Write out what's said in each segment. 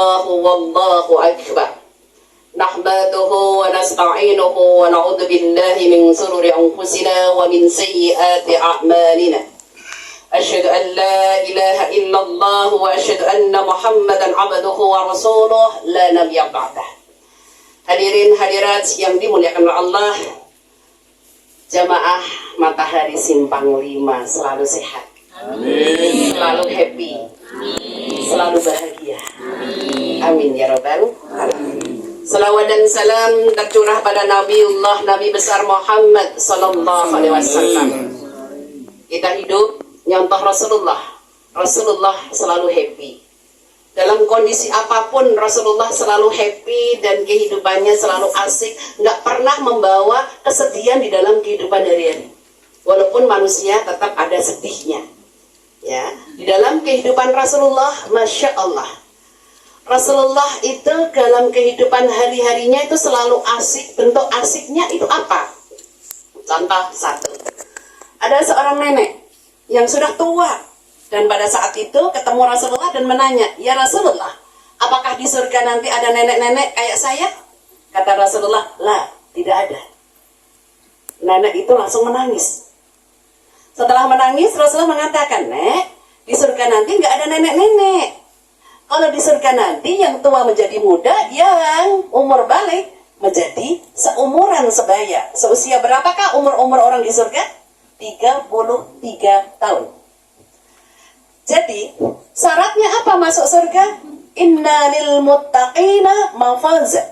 الله والله أكبر نحمده ونستعينه ونعوذ بالله من شرور أنفسنا ومن سيئات أعمالنا أشهد أن لا إله إلا الله وأشهد أن محمدا عبده ورسوله لا نبي بعده. Hadirin hadirat yang dimuliakan oleh Allah, jamaah Matahari Simpang 5 selalu sehat, amin. Selalu happy, amin. Selalu bahagia, amin ya rabbal alamin. Salawat dan salam tercurah pada Nabiullah Nabi besar Muhammad sallallahu alaihi wasallam. Kita hidup nyontoh Rasulullah. Rasulullah selalu happy. Dalam kondisi apapun Rasulullah selalu happy dan kehidupannya selalu asik, nggak pernah membawa kesedihan di dalam kehidupan harian. Walaupun manusia tetap ada sedihnya, ya. Di dalam kehidupan Rasulullah, masya Allah, Rasulullah itu dalam kehidupan hari-harinya itu selalu asik. Bentuk asiknya itu apa? Contoh satu, ada seorang nenek yang sudah tua. Dan pada saat itu ketemu Rasulullah dan menanya, "Ya Rasulullah, apakah di surga nanti ada nenek-nenek kayak saya?" Kata Rasulullah, "La, tidak ada." Nenek itu langsung menangis. Setelah menangis, Rasulullah mengatakan, "Nek, di surga nanti nggak ada nenek-nenek. Kalau di surga nanti yang tua menjadi muda, yang umur balik menjadi seumuran sebaya." Seusia berapakah umur-umur orang di surga? 33 tahun. Jadi, syaratnya apa masuk surga? Inna lil muttaqina mafaza.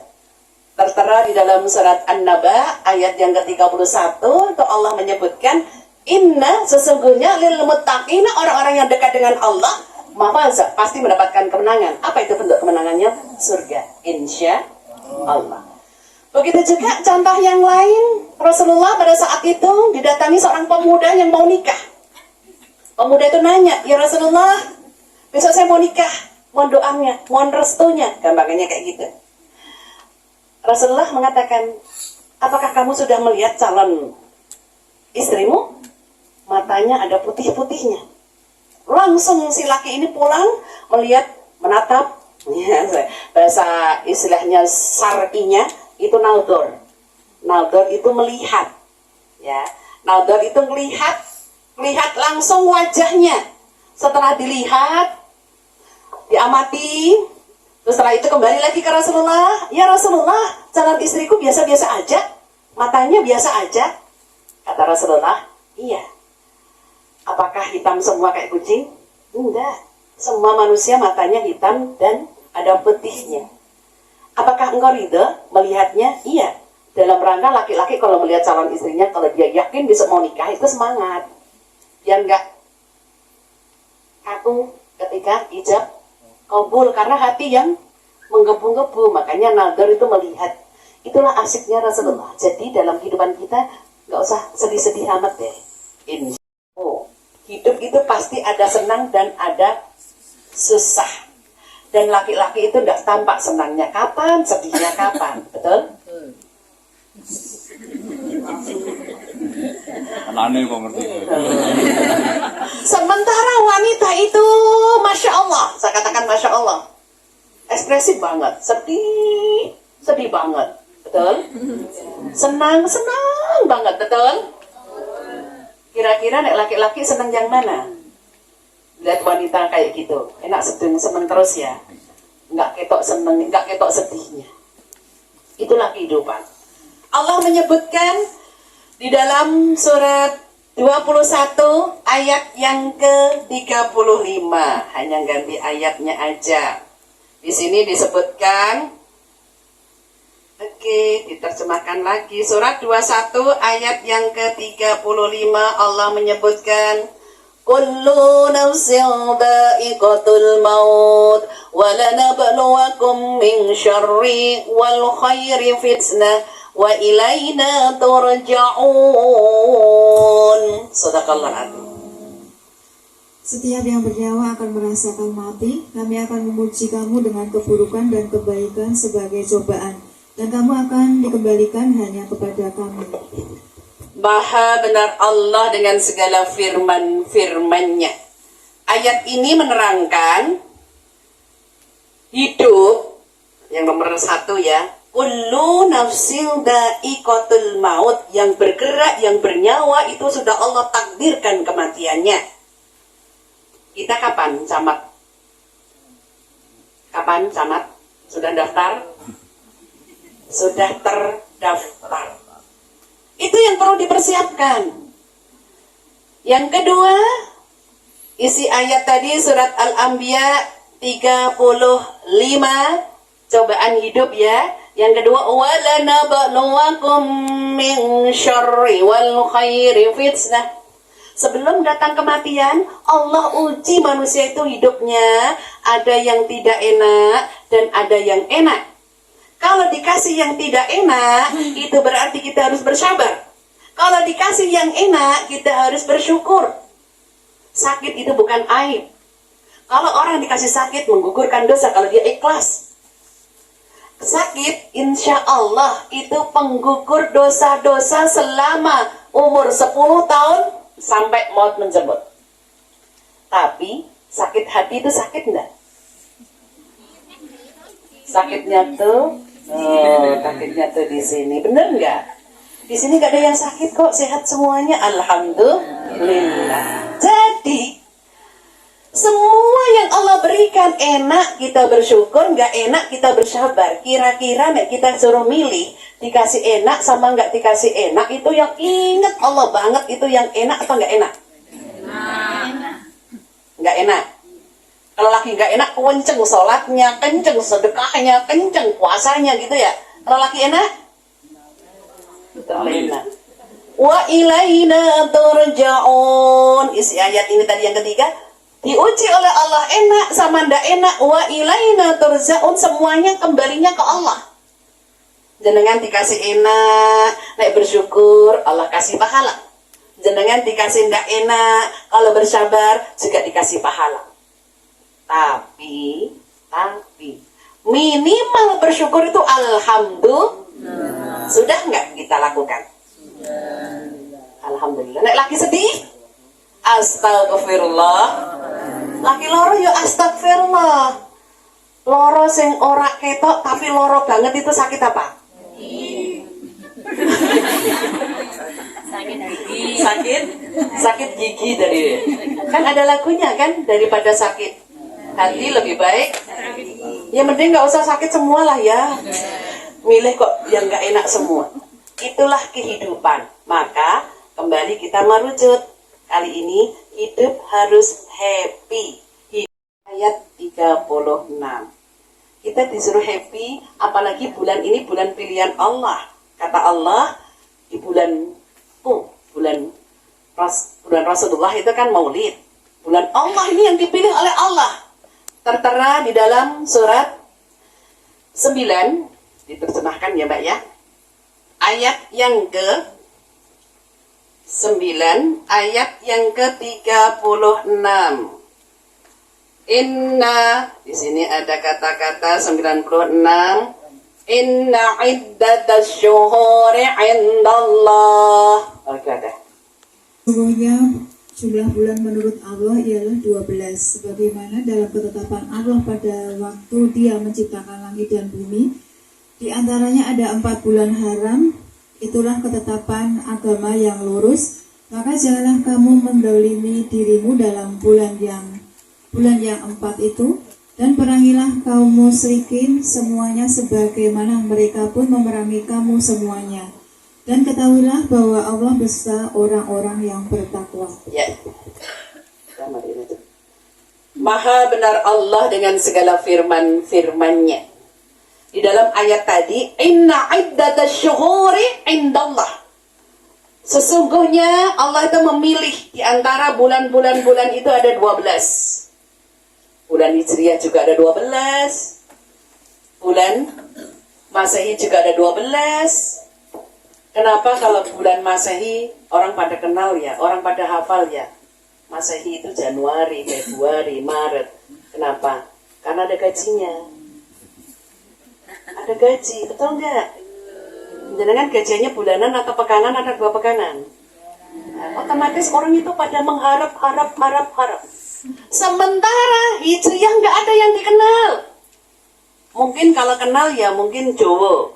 Tertera di dalam surat An-Naba ayat yang ke-31 itu Allah menyebutkan inna, sesungguhnya lil muttaqina, orang-orang yang dekat dengan Allah, mafaza, pasti mendapatkan kemenangan. Apa itu bentuk kemenangannya? Surga, insya Allah. Begitu juga contoh yang lain, Rasulullah pada saat itu didatangi seorang pemuda yang mau nikah. Pemuda itu nanya, "Ya Rasulullah, besok saya mau nikah, mohon doanya, mohon restunya." Gampangnya kayak gitu. Rasulullah mengatakan, "Apakah kamu sudah melihat calon istrimu?" Matanya ada putih-putihnya. Langsung si laki ini pulang, melihat, menatap, bahasa istilahnya syar'inya itu naldor. Naldor itu melihat, ya. Naldor itu melihat langsung wajahnya. Setelah dilihat, diamati, terus setelah itu kembali lagi ke Rasulullah. "Ya Rasulullah, calon istriku biasa-biasa aja, matanya biasa aja." Kata Rasulullah, "Iya." "Apakah hitam semua kayak kucing?" "Enggak, semua manusia matanya hitam dan ada putihnya." "Apakah engkau ridho melihatnya?" "Iya." Dalam rangka laki-laki kalau melihat calon istrinya, kalau dia yakin bisa mau nikah, itu semangat. Biar enggak kaku ketika ijab kabul, karena hati yang menggebu-gebu. Makanya nador itu melihat. Itulah asiknya Rasulullah. Jadi dalam kehidupan kita nggak usah sedih-sedih amat deh. Hidup itu pasti ada senang dan ada susah. Dan laki-laki itu nggak tampak senangnya kapan, sedihnya kapan, betul? Aneh kok ngerti. Sementara wanita itu, masya Allah, saya katakan masya Allah, ekspresif banget, sedih banget, betul? Senang banget, betul? Kira-kira nek laki-laki senang yang mana? Lihat wanita kayak gitu, enak seneng terus ya, nggak ketok seneng, nggak ketok sedihnya. Itulah kehidupan. Allah menyebutkan di dalam surat 21 ayat yang ke-35, hanya ganti ayatnya aja. Di sini disebutkan, oke, diterjemahkan lagi. Surat 21 ayat yang ke-35 Allah menyebutkan, "Kullu nafsin dha'iqatul maut wa lanabluwakum min syarri wal khairi fitnah wa ilaina turja'un." Shadaqallahu adzim. Setiap yang bernyawa akan merasakan mati. Kami akan memuji kamu dengan keburukan dan kebaikan sebagai cobaan, dan kamu akan dikembalikan hanya kepada kami. Maha benar Allah dengan segala firman-firmannya. Ayat ini menerangkan hidup Yang nomor 1 ya. Kullu nafsin dha'iqatul maut. Yang bergerak, yang bernyawa itu sudah Allah takdirkan kematiannya. Kita kapan camat? Kapan camat? Sudah daftar? Sudah terdaftar. Itu yang perlu dipersiapkan. Yang kedua, isi ayat tadi surat Al-Anbiya 35, cobaan hidup ya. Yang kedua, walanabluwakum min syarri wal khairi fitnah. Sebelum datang kematian, Allah uji manusia itu hidupnya. Ada yang tidak enak dan ada yang enak. Kalau dikasih yang tidak enak, itu berarti kita harus bersabar. Kalau dikasih yang enak, kita harus bersyukur. Sakit itu bukan aib. Kalau orang dikasih sakit, menggugurkan dosa kalau dia ikhlas. Sakit, insya Allah, itu penggugur dosa-dosa selama umur 10 tahun sampai maut menjemput. Tapi, sakit hati itu sakit enggak? Sakitnya tuh, sakitnya tuh di sini. Bener enggak? Di sini gak ada yang sakit kok, sehat semuanya. Alhamdulillah. Jadi, semua yang Allah berikan enak kita bersyukur, nggak enak kita bersabar. Kira-kira nek kita suruh milih dikasih enak sama nggak dikasih enak, itu yang ingat Allah banget itu yang enak atau nggak enak? Nggak enak. Kalau laki nggak enak, kenceng sholatnya, kenceng sedekahnya, kenceng puasanya gitu ya. Kalau laki enak? Enak. Wa ilaina turja'un. Isi ayat ini tadi yang ketiga. Diuji oleh Allah enak sama ndak enak. Wa ilaina turja'un, semuanya kembalinya ke Allah. Jenengan dikasih enak, nek bersyukur Allah kasih pahala. Jenengan dikasih ndak enak, kalau bersabar juga dikasih pahala. Tapi minimal bersyukur itu alhamdulillah. Sudah nggak kita lakukan? Alhamdulillah. Nek lagi sedih, astagfirullah. Laki loro ya astagfirullah. Loro sing ora ketok tapi loro banget itu sakit apa? Sakit gigi dari. Kan ada lagunya kan, daripada sakit hati lebih baik. Ya mending nggak usah sakit semua lah ya. Milih kok yang nggak enak semua. Itulah kehidupan. Maka kembali kita merujuk. Kali ini hidup harus happy. Ayat 36. Kita disuruh happy, apalagi bulan ini bulan pilihan Allah. Kata Allah, di bulan Rasulullah itu kan Maulid. Bulan Allah ini yang dipilih oleh Allah. Tertera di dalam surat 9, diterjemahkan ya Mbak ya. Ayat yang ke-9, ayat yang ke-36. Inna, di sini ada kata-kata 96. Inna iddatash syuhuri 'indallah. Oke, ada. Sesungguhnya jumlah bulan menurut Allah ialah 12, sebagaimana dalam ketetapan Allah pada waktu Dia menciptakan langit dan bumi. Di antaranya ada 4 bulan haram. Itulah ketetapan agama yang lurus. Maka janganlah kamu mendolimi dirimu dalam bulan yang 4 itu, dan perangilah kaum musyrikin semuanya sebagaimana mereka pun memerangi kamu semuanya. Dan ketahuilah bahwa Allah beserta orang-orang yang bertakwa. Ya. Maha benar Allah dengan segala firman-firmannya. Di dalam ayat tadi, inna iddatash syuhuri 'indallah. Sesungguhnya Allah itu memilih di antara bulan-bulan itu ada 12. Bulan Hijriah juga ada 12. Bulan Masehi juga ada 12. Kenapa kalau bulan Masehi orang pada kenal ya, orang pada hafal ya? Masehi itu Januari, Februari, Maret. Kenapa? Karena ada gajinya. Ada gaji, betul nggak? Jangan gajinya bulanan atau pekanan, ada 2 pekanan. Otomatis orang itu pada mengharap. Sementara Hijriah nggak ada yang dikenal. Mungkin kalau kenal ya mungkin Jawa.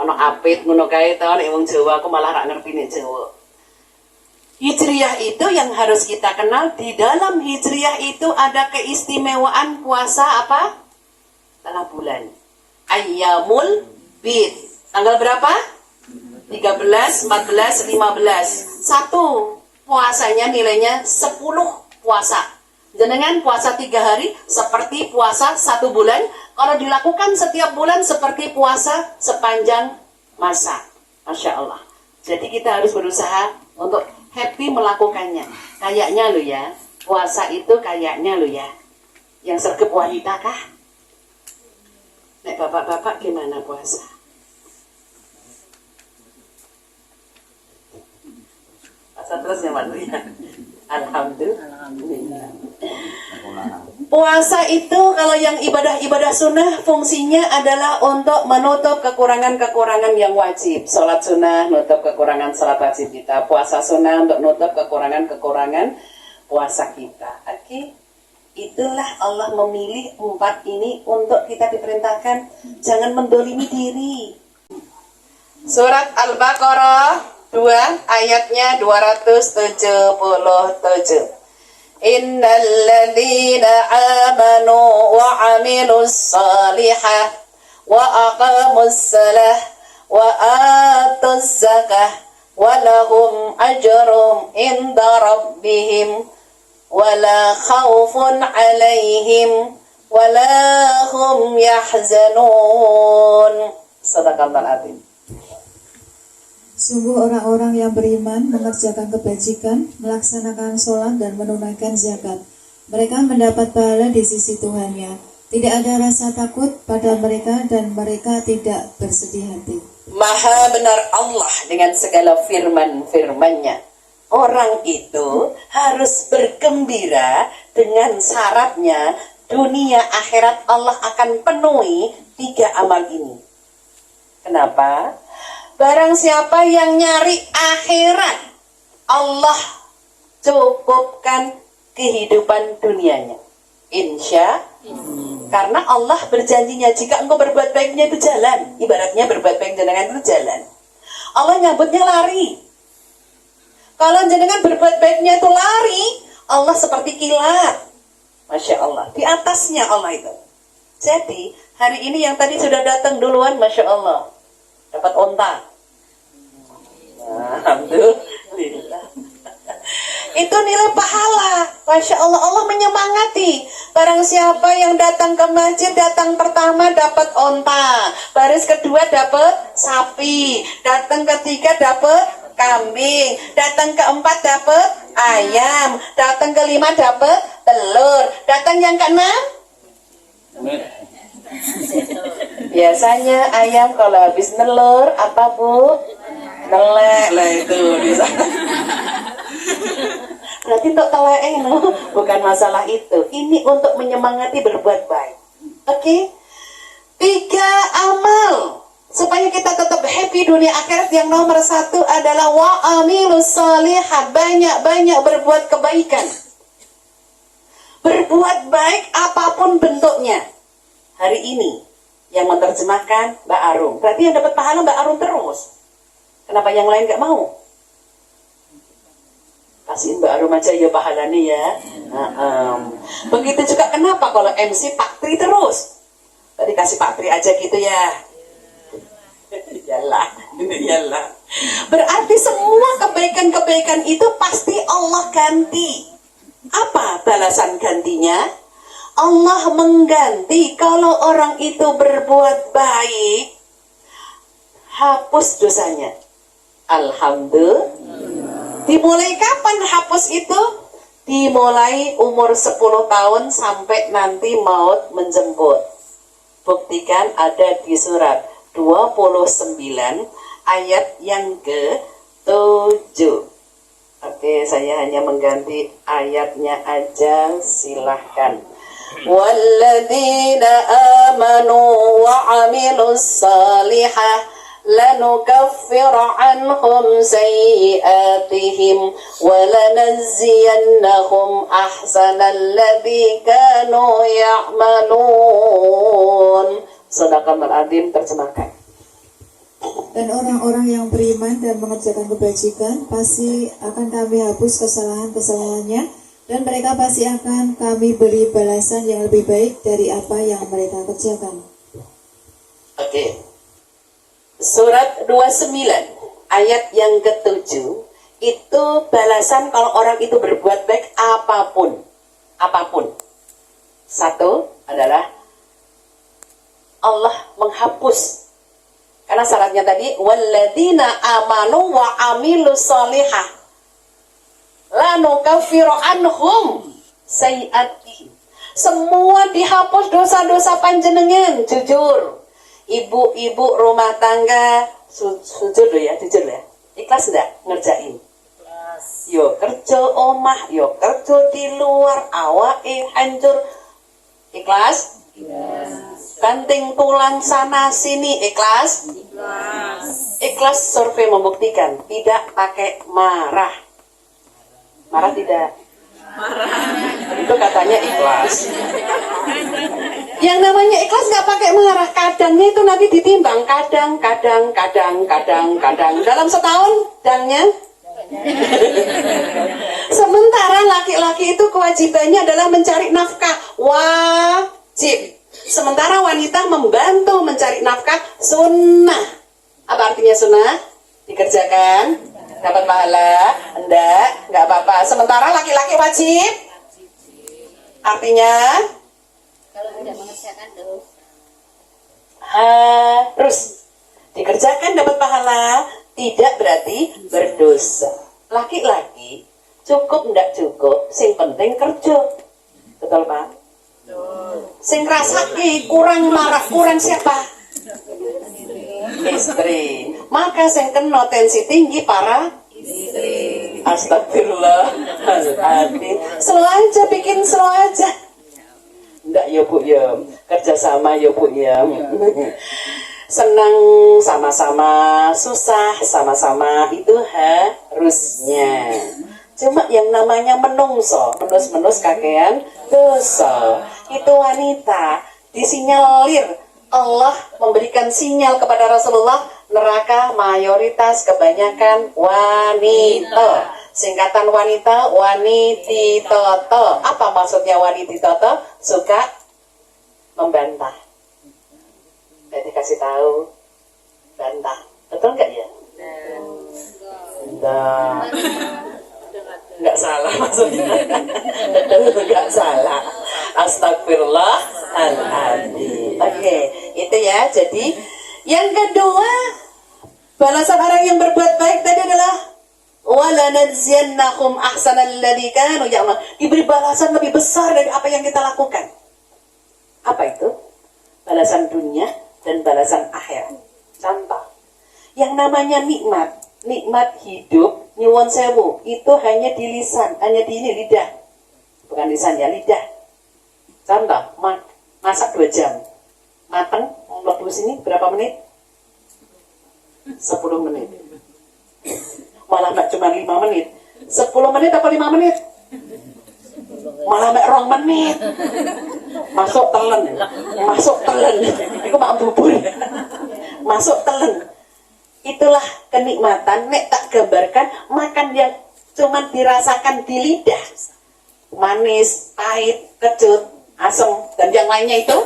Ono apit ngono kae to nek wong Jawa aku malah ra ngerti nek Jawa. Hijriyah itu yang harus kita kenal. Di dalam Hijriyah itu ada keistimewaan puasa apa? Tengah bulan. Ayyamul Bid. Tanggal berapa? 13, 14, 15. Satu puasanya nilainya 10 puasa. Jenengan puasa 3 hari seperti puasa 1 bulan. Kalau dilakukan setiap bulan seperti puasa sepanjang masa. Masya Allah. Jadi kita harus berusaha untuk happy melakukannya. Kayaknya lo ya, puasa itu kayaknya lo ya. Yang sergap wanita kah? Nek bapak-bapak gimana puasa? Puasa terus ya Pak ya. Alhamdulillah. Puasa itu kalau yang ibadah-ibadah sunnah fungsinya adalah untuk menutup kekurangan-kekurangan yang wajib. Sholat sunnah nutup kekurangan sholat wajib kita. Puasa sunnah untuk nutup kekurangan-kekurangan puasa kita. Oke, itulah Allah memilih 4 ini untuk kita diperintahkan jangan mendolimi diri. Surat Al-Baqarah 2 ayatnya 277. Innal ladzina amanu wa 'amilus salihah wa aqamus salah wa atuz zakah wa lahum ajrum inda rabbihim wa la khaufun 'alaihim wa la hum yahzanun. Sadaqallahul azim. Sungguh orang-orang yang beriman mengerjakan kebajikan, melaksanakan sholat dan menunaikan zakat. Mereka mendapat pahala di sisi Tuhannya. Tidak ada rasa takut pada mereka dan mereka tidak bersedih hati. Maha benar Allah dengan segala firman-firman-Nya. Orang itu harus bergembira dengan syaratnya dunia akhirat Allah akan penuhi 3 amal ini. Kenapa? Barang siapa yang nyari akhirat, Allah cukupkan kehidupan dunianya. Insya karena Allah berjanjinya jika engkau berbuat baiknya itu jalan. Ibaratnya berbuat baik jenengan itu jalan. Allah nyambutnya lari. Kalau jenengan berbuat baiknya itu lari, Allah seperti kilat. Masya Allah. Di atasnya Allah itu. Jadi hari ini yang tadi sudah datang duluan, Masya Allah, dapat onta. Alhamdulillah. Itu nilai pahala. Masya Allah, Allah menyemangati. Barang siapa yang datang ke masjid, datang pertama dapat onta, baris kedua dapat sapi, datang ketiga dapat kambing, datang keempat dapat ayam, datang kelima dapat telur, datang yang keenam biasanya ayam kalau habis nelur apa Bu? Nelek lah itu bisa. Berarti untuk telek no? Bukan masalah itu. Ini untuk menyemangati berbuat baik. Oke? 3 amal supaya kita tetap happy dunia akhirat. Yang nomor 1 adalah wa'amilus salihah. Banyak-banyak berbuat kebaikan. Berbuat baik apapun bentuknya. Hari ini yang menerjemahkan Mbak Arum. Berarti yang dapat pahala Mbak Arum terus. Kenapa yang lain gak mau? Kasihin Mbak Arum aja ya pahalanya ya. Begitu juga kenapa kalau MC Pak Tri terus? Tadi kasih Pak Tri aja gitu ya. Yalah. Berarti semua kebaikan-kebaikan itu pasti Allah ganti. Apa balasan gantinya? Allah mengganti kalau orang itu berbuat baik, hapus dosanya. Alhamdulillah. Dimulai kapan hapus itu? Dimulai umur 10 tahun sampai nanti maut menjemput. Buktikan ada di surat 29 ayat yang ke-7. Oke, saya hanya mengganti ayatnya aja, silahkan. Walladzina amanu wa 'amilus salihah لنكفر عنهم سيئاتهم ولنجزينهم أحسن الذي كانوا يعملون Shadaqallahul Adzim. Terjemahkan. Dan orang-orang yang beriman dan mengerjakan kebajikan pasti akan kami hapus kesalahan-kesalahannya, dan mereka pasti akan kami beri balasan yang lebih baik dari apa yang mereka kerjakan. Oke. Surat 29 ayat yang ke-7 itu balasan kalau orang itu berbuat baik apapun. Satu adalah Allah menghapus. Karena syaratnya tadi walladzina amanu wa amilus solihah la nukaffiru anhum sayi'atihim. Semua dihapus dosa-dosa panjenengan, jujur. Ibu-ibu rumah tangga jujur ya. Ikhlas enggak ngerjain? Ikhlas. Yo kerja omah, yo kerja di luar, awake hancur. Ikhlas? Banting tulang sana sini, ikhlas? Ikhlas survei membuktikan tidak pakai marah. Marah tidak? Itu katanya ikhlas. Yang namanya ikhlas nggak pakai marah. Kadangnya itu nanti ditimbang. Kadang. Dalam setahun, dangnya. Sementara laki-laki itu kewajibannya adalah mencari nafkah. Wajib. Sementara wanita membantu mencari nafkah sunnah. Apa artinya sunnah? Dikerjakan, dapat pahala. Enggak apa-apa. Sementara laki-laki wajib. Artinya kalau tidak mengerjakan dosa. Harus dikerjakan dapat pahala, tidak berarti berdosa. Laki-laki cukup enggak cukup, sing penting kerja. Betul Pak? Sing ngrasake kurang marah, kurang siapa? Istri. Maka sing kena tensi tinggi para istri. Astagfirullahaladzim. Slow aja, bikin slow aja. Enggak ya Bu ya, kerjasama ya Bu ya. Senang sama-sama, susah sama-sama, itu harusnya. Cuma yang namanya menungso, menus kakean dosa. Itu wanita disinyalir, Allah memberikan sinyal kepada Rasulullah, neraka mayoritas kebanyakan wanita. Singkatan wanita, wanititoto. Apa maksudnya wanititoto? Suka membantah. Jadi kasih tahu, bantah. Betul nggak ya? Enggak salah maksudnya. Betul, enggak salah. Astagfirullahaladzim. Oke, itu ya. Jadi yang kedua, balasan orang yang berbuat baik tadi adalah walanadziyannahum ahsanal ladzi kanu ya'mal. Diberi balasan lebih besar dari apa yang kita lakukan. Apa itu? Balasan dunia dan balasan akhirat. Contoh, yang namanya nikmat hidup, nyuwun sewu, itu hanya di lisan, hanya di ini lidah. Bukan lisan ya, lidah. Contoh, masak 2 jam. Mateng, lebu sini berapa menit? 10 menit. Malah mak cuma 5 menit. 10 menit apa 5 menit? Malah mak 2 menit. Masuk telen. Iku mak bubur. Masuk telen. Itulah kenikmatan. Nek tak gambarkan makan yang cuma dirasakan di lidah. Manis, pahit, kecut, asam, dan yang lainnya itu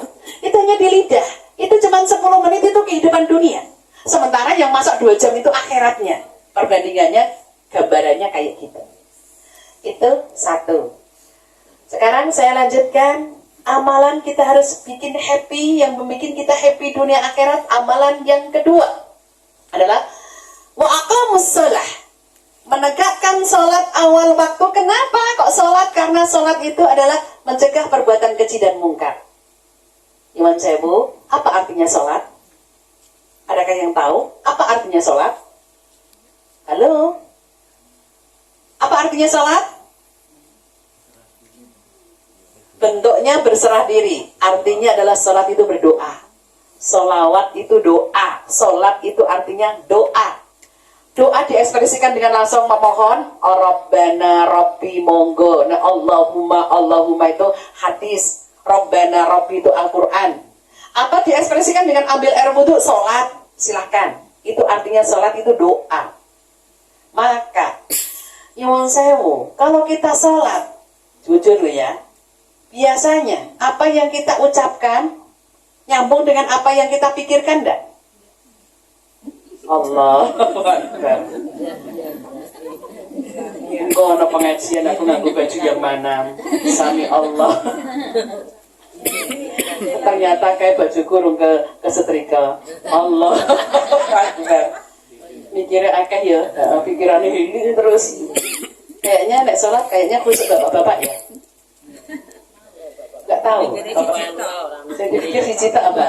hanya di lidah. Itu cuma 10 menit itu kehidupan dunia. Sementara yang masak 2 jam itu akhiratnya. Perbandingannya, gambarannya kayak gitu. Itu satu. Sekarang saya lanjutkan. Amalan kita harus bikin happy, yang membuat kita happy dunia akhirat. Amalan yang kedua adalah wa'aqamus sholah, menegakkan sholat awal waktu. Kenapa kok sholat? Karena sholat itu adalah mencegah perbuatan keji dan mungkar. Iwan Sewu, apa artinya sholat? Adakah yang tahu apa artinya sholat? Halo? Apa artinya sholat? Bentuknya berserah diri. Artinya adalah sholat itu berdoa. Sholawat itu doa. Sholat itu artinya doa. Doa diekspresikan dengan langsung memohon. Rabbana Rabbi monggo. Nah Allahumma itu hadis. Rabbana Rabbi itu Al-Quran. Atau diekspresikan dengan ambil air wudhu, sholat, silahkan. Itu artinya sholat itu doa. Maka, nyuwun sewu, kalau kita sholat, jujur loh ya, biasanya apa yang kita ucapkan nyambung dengan apa yang kita pikirkan enggak? Allah Akbar. Kok ada pengajian aku nganggo baju yang mana? Sami Allah. Ternyata kayak baju kurung ke setrika. Allah Akbar. Mikirnya akeh ya, pikirannya ini terus. Kayaknya nek sholat kayaknya khusus bapak-bapak ya. Gak tahu. Saya pikir cita apa?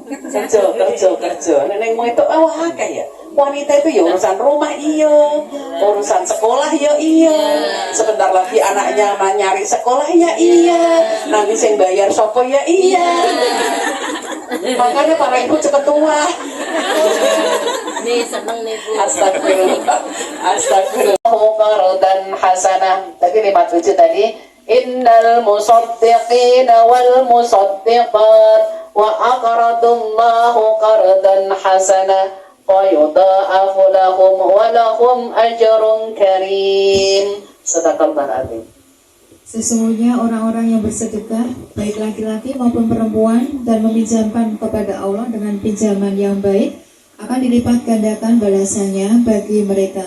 Kerja. Neneng mau itu akeh ya. Wanita itu ya urusan rumah iya, urusan sekolah ya iya. Sebentar lagi anaknya nyari sekolah ya iya. Nanti sing bayar sopo ya iya. Makanya para ibu cepet tua. Nih seneng nih Bu. Astagfirullah. Qardan hasanah. Tadi 57 tadi. Innal musaddiqina wal musaddiqat wa aqradallahu qardan hasanah fayudha'afu lahum wa lahum ajrun karim. Sadaqallahul azim. Sesungguhnya orang-orang yang bersedekah, baik laki-laki maupun perempuan, dan meminjamkan kepada Allah dengan pinjaman yang baik, akan dilipat gandakan balasannya bagi mereka,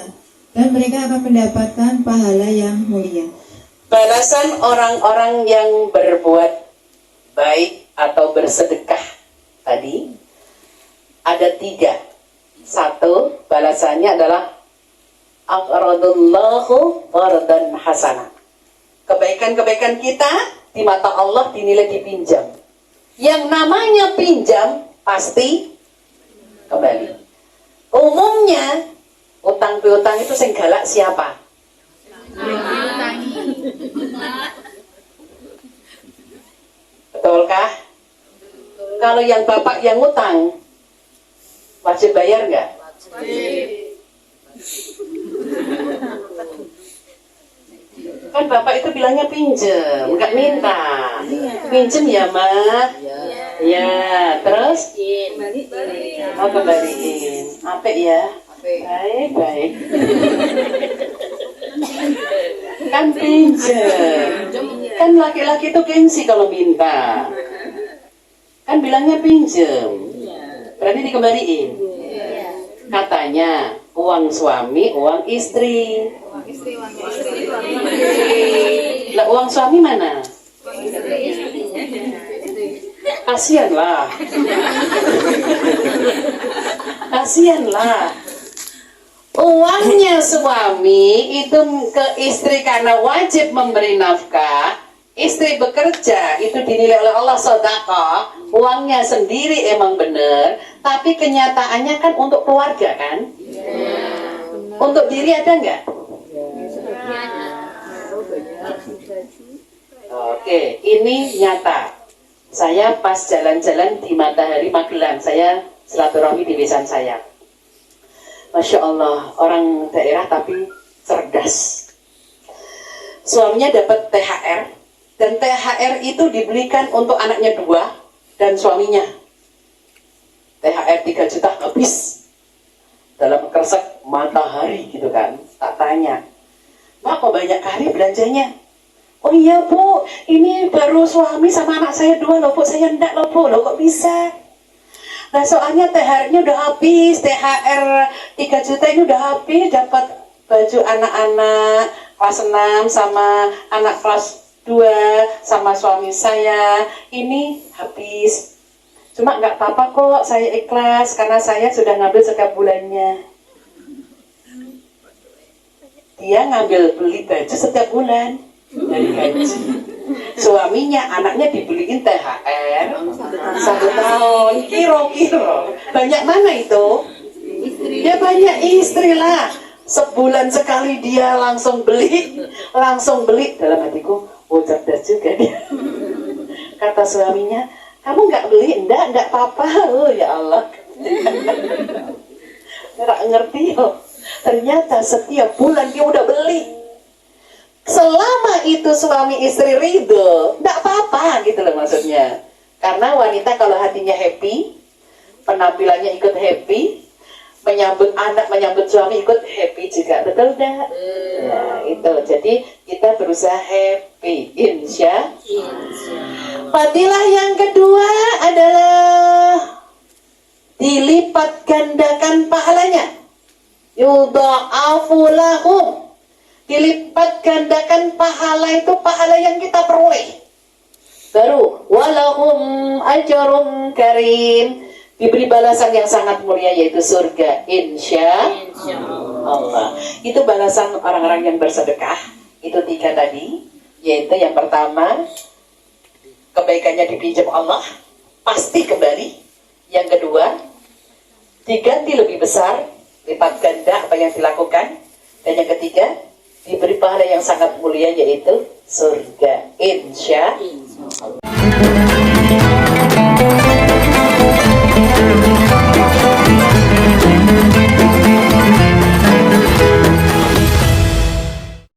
dan mereka akan mendapatkan pahala yang mulia. Balasan orang-orang yang berbuat baik atau bersedekah tadi ada 3. 1, balasannya adalah aqradallahu qardan hasanah. Kebaikan-kebaikan kita di mata Allah dinilai dipinjam. Yang namanya pinjam pasti kembali. Umumnya utang piutang itu sing galak siapa? Betulkah? Kalau yang bapak yang utang wajib bayar nggak? Kan bapak itu bilangnya pinjem, nggak minta. Pinjem ya mah. Ya, terus? Oh, kembaliin. Apa ya? Baik. Kan pinjem. Kan laki-laki itu gengsi kalau minta. Kan bilangnya pinjem. Berarti dikembaliin. Katanya uang suami, uang istri. Lah uang suami mana? Kasianlah. Uangnya suami itu ke istri karena wajib memberi nafkah. Istri bekerja itu dinilai oleh Allah sedekah. Uangnya sendiri emang benar, tapi kenyataannya kan untuk keluarga kan? Untuk diri ada nggak? Oke, ini nyata. Saya pas jalan-jalan di Matahari Magelang, saya silaturahmi di besan saya. Masya Allah, orang daerah tapi cerdas. Suaminya dapat THR, dan THR itu dibelikan untuk anaknya 2 dan suaminya. THR 3 juta habis dalam kresek Matahari gitu kan. Tak tanya, Mak kok banyak kali belanjanya? Oh iya Bu, ini baru suami sama anak saya 2 loh Bu, saya enggak loh Bu, loh kok bisa? Nah soalnya THR-nya udah habis, THR 3 juta ini udah habis, dapat baju anak-anak kelas 6 sama anak kelas 2 sama suami saya, ini habis. Cuma nggak apa-apa kok, saya ikhlas karena saya sudah ngambil setiap bulannya. Dia ngambil beli baju setiap bulan dari gaji. Suaminya, anaknya dibeliin THR 1 tahun. Kiro-kiro banyak mana itu? Ya banyak istri lah. Sebulan sekali dia langsung beli. Dalam hatiku, oh cerdas juga dia. Kata suaminya, kamu nggak beli? Enggak apa-apa. Oh ya Allah. Nggak ngerti loh. Ternyata setiap bulan dia udah beli. Selama itu suami istri ridho, enggak apa-apa gitu loh maksudnya. Karena wanita kalau hatinya happy, penampilannya ikut happy, menyambut anak, menyambut suami ikut happy juga, betul enggak? Nah, itu. Jadi kita berusaha happy, insya. Fadilah yang kedua adalah dilipat gandakan pahalanya. Yudha'afu lahum. Dilipat gandakan pahala itu pahala yang kita peroleh. Baru walahum ajrun karim. Diberi balasan yang sangat mulia yaitu surga, insya Allah. Itu balasan orang-orang yang bersedekah. Itu 3 tadi, yaitu yang pertama kebaikannya dipinjam Allah, pasti kembali. Yang kedua, diganti lebih besar, lipat ganda apa yang dilakukan. Dan yang ketiga, diberi pahala yang sangat mulia yaitu surga, insya Allah.